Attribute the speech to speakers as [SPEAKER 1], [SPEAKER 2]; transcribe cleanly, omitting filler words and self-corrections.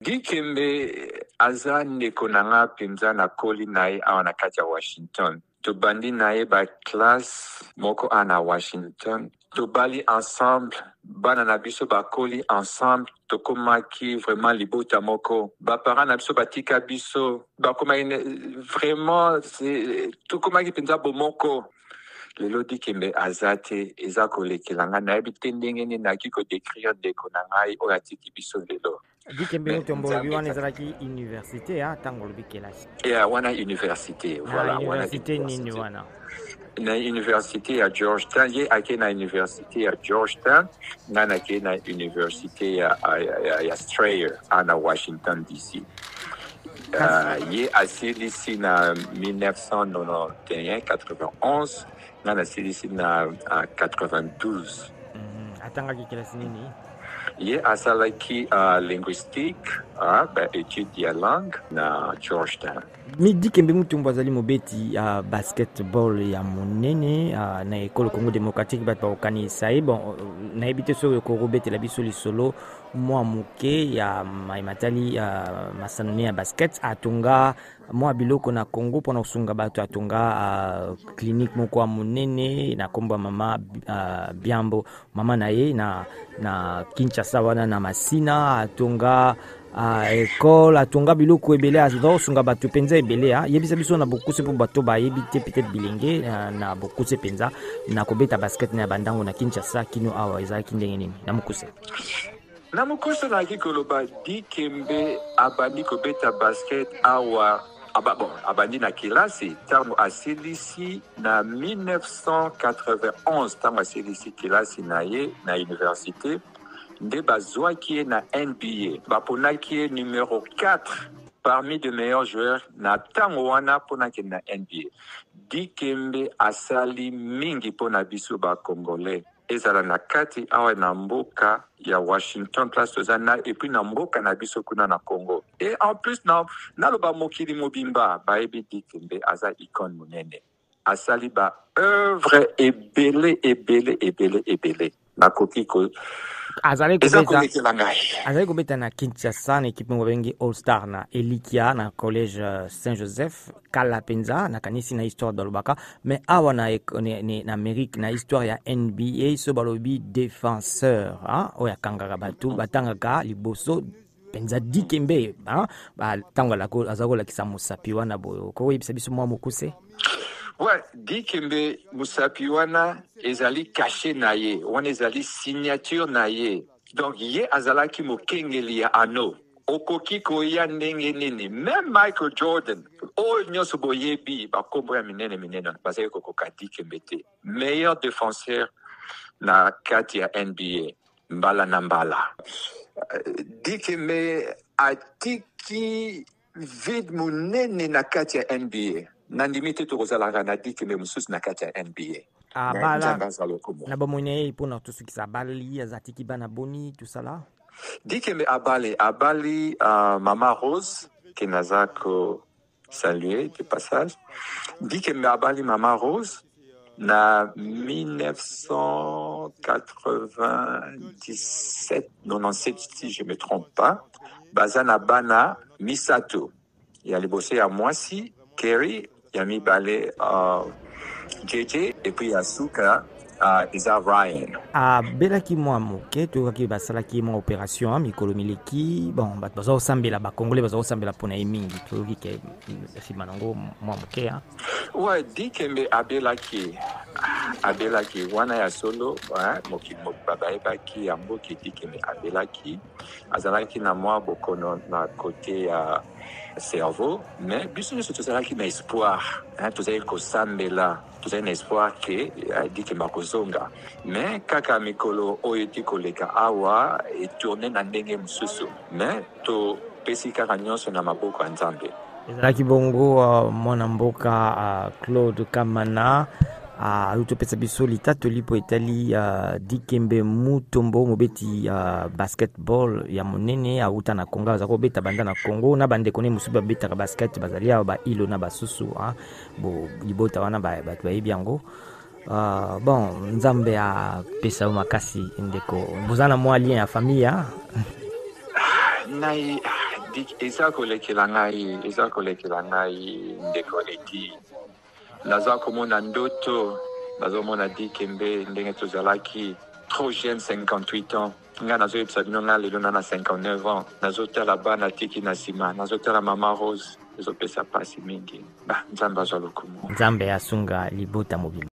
[SPEAKER 1] Dikembe aza ndeko na nga mpenza na koli na ye awa na kati ya Washington. Tobandi na ye ba classe moko ana Washington. Tobali ensemble, bana na biso bakoli ensemble, tokomaki vraiment libota moko. Baparents na biso batika biso, bakomaki vraiment tokomaki mpenza bomoko. Lelo Dikembe aza te eza kolekela nga nayebi te ndenge nini naki kodécrire ndeko na ngai oyo atiki biso lelo.
[SPEAKER 2] Dikembe mutombolobi wana ezalaki université ntango olobi kelasi.
[SPEAKER 1] Wana université, voilà.
[SPEAKER 2] Université nini wana?
[SPEAKER 1] Na université ya Georgetown, ye ake na université ya Georgetown, nga nake na université ya Strayer na Washington DC. Ye asilisi na 1991, nga nasilisi na 92.
[SPEAKER 2] Atangaki kelasi nini?
[SPEAKER 1] Ye asalaki linguistique, étude ya langue na Georgetown.
[SPEAKER 2] Mi Dikembe mutumbu azali mobeti basketball ya monene na ekolo Congo démocratique bato bakokanisa ye. Bon, nayebi te soki okobetela biso lisolo mwa moke ya matali masanone ya basket atonga mwa biloko na Congo mpona kosunga bato, atonga clinique moko ya monene na kombo ya mama Biambo mama na ye na Kinshasa wana na Masina, atonga école, atonga biloko ebele azosunga bato penza ebele yebisa biso na bokuse po bato bayebi te peut-être bilenge na bokuse penza na kobeta basket na bandango na Kinshasa kino awa ezalaki ndenge nini na mokuse?
[SPEAKER 1] Na mokuse naki koloba Dikembe abandi kobeta basket awa abandi na kilasi ntango asilisi na 1991, ntango asilisi kilasi na ye na université. Nde bazwaki ye na NBA, baponaki ye numéro 4 parmi de meilleurs joueurs na ntango wana ponaki na NBA. Dikembe asali mingi pona biso ba Congolais, ezala na kati awa na mboka ya Washington place tozana, et puis na mboka na biso kuna na Congo. Et en plus naloba mokili mobimba bayebi Dikembe aza icône monene, asali ba œuvre ebele nakoki ko
[SPEAKER 2] azali kobeta na Kinshasa na ekipe ngo bengi All Star na Elikia na collège Saint-Joseph kala penza na kanisi na histoire dolobaka, mais awa na Amérique na histoire ya NBA so balobi défenseur oya kangaka batu batangaka liboso penza Dikembe tango azakolakisa mosapi wana boyo koyebisa biso mwa mokuse.
[SPEAKER 1] Ouais, Dikembe mosapi wana ezali caché na ye, wana ezali signature na ye. Donc ye azalaki mokengeli ya ano. Okoki koya ndenge nini. Même Michael Jordan, nyonso boyebi bakombo ya minene bazali kokoka Dikembe te. Meilleur défenseur na kati ya NBA, mbala na mbala. Dikembe atiki vide monene na kati ya NBA. Nandimite tokozalaka na Dikembe mususu na kati ya NBA.
[SPEAKER 2] Bala na bomone pona tosukisa bali azatiki bana boni tout ça là.
[SPEAKER 1] Dikembe abali Mama Rose kenazako saluer de passage. Dikembe abali Mama Rose na 1997 97 si je me trompe pas. Bazana bana Misato ya libose ya Mwasi, Kerry Yami Bale, JJ, et puis Asuka, Isa Ryan.
[SPEAKER 2] Belaki mwa moke tokaki basalaki mwa opération mikolo mileki bon bazo sambela ba Congolais bazo sambela pona mingi toki ke simanango mwa moke
[SPEAKER 1] Ouais, Dikembe abelaki wana ya solo moki babaye baki ambo ki Dikembe abelaki azalaki na mwa bokono na côté ya cerveau, mais biso nyonso tozalaki na espoir tozali kosambela, tozali na espoir ke Dikembe akozonga, mais kaka mikolo oyo eti koleka awa etourne na ndenge mosusu, mais topesi kaka nyonso na maboko ya Nzambe.
[SPEAKER 2] Ezalaki bongo mwana mboka Claude Kamana alutopesa biso litato lipo etali Dikembe mutombo mobeti basketball ya monene auta na Congo azako beta banda na Congo na bande kone musuba beta ka basket bazali ba ilo na basusu bo libota wana batu bayebi yango. Bon Nzambe pesa makasi ndeko bozana mwa lien ya famille
[SPEAKER 1] eza kolekela ngai ndeko eti naza komona ndoto nazomona Dikembe ndenge tozalaki trop jeune 58 ans nga nazoyebisa bino nga lelo na 59 ans nazotala bana tiki na nsima nazotala mama Rose ezopesa pasi mingi nzambe azwa lokumu
[SPEAKER 2] nzambe asunga libota mobimba